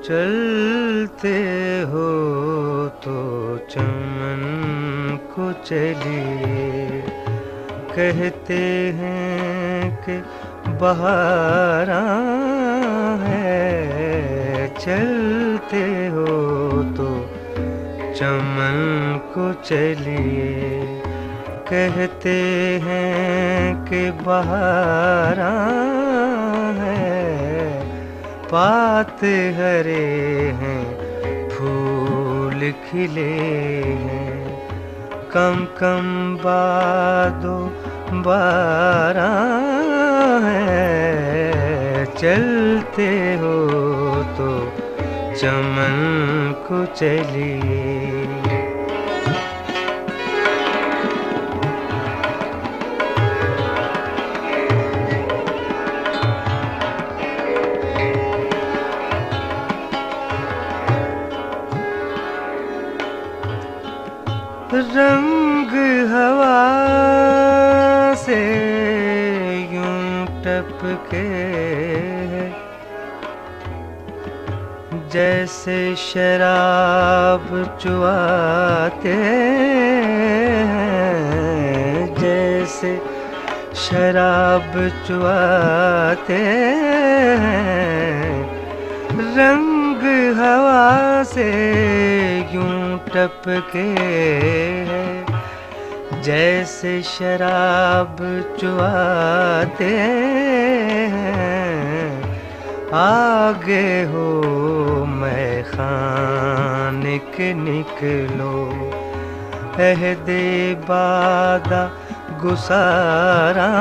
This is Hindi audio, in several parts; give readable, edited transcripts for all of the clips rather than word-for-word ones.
चलते हो तो चमन को चलिए, कहते हैं कि बहार है। चलते हो तो चमन को चलिए, कहते हैं कि बहार है। पात हरे हैं, फूल खिले हैं, कम कम बादो बारा है। चलते हो तो चमन को चलिए। रंग हवा से यूं टपके है, जैसे शराब चुआते हैं, जैसे शराब चुआते हैं। रंग हवा से यूं टपके है, जैसे शराब चुआते हैं। आगे हो मैं खाने के निकलो, अहदे बादा गुसारा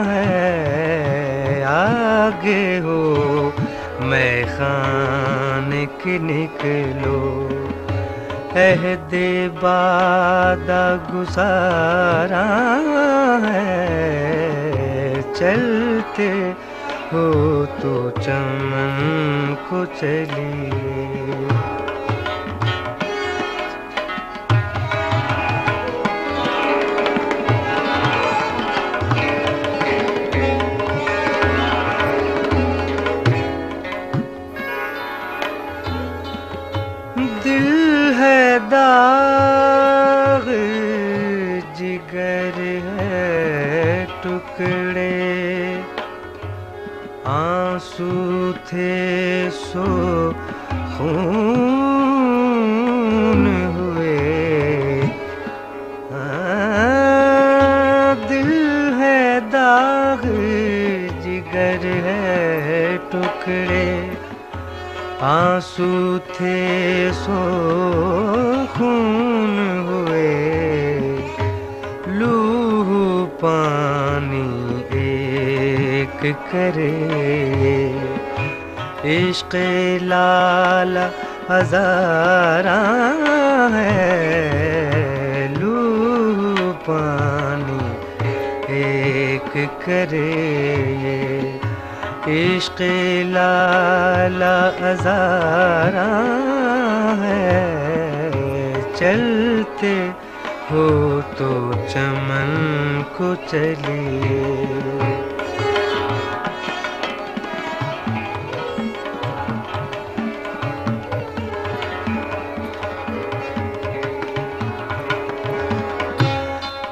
है। आगे हो मैं खाने के निकलो, अहदे बादा गुसारा है। चलते हो तो चमन को चलिए। दिल है दाग, जिगर है टुकड़े, आंसू थे सो खून हुए। दिल है दाग, जिगर है टुकड़े, आंसू थे सो खून हुए। लूह पानी एक करे, इश्क़ लाला हज़ारा है। लूह पानी एक करे, इश्क़ लाला हज़ारा है। चलते हो तो चमन को चलिए।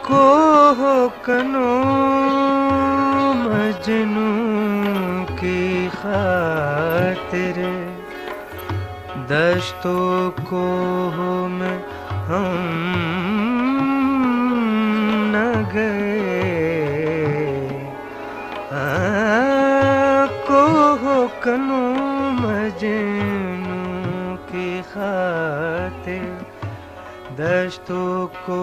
कोहो कनो मजनू की खातिर, दश्तो को में हम न गए। कोहो कनो मजनू की खातिर, दश्तों को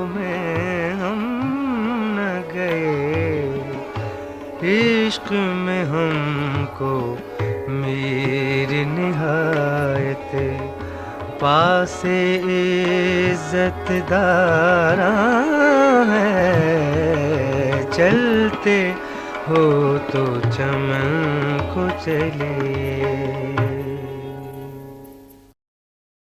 में हम न गए। इश्क में हमको मीर निहायत, पासे इज़्ज़तदारा है। चलते हो तो चमन को चलिए।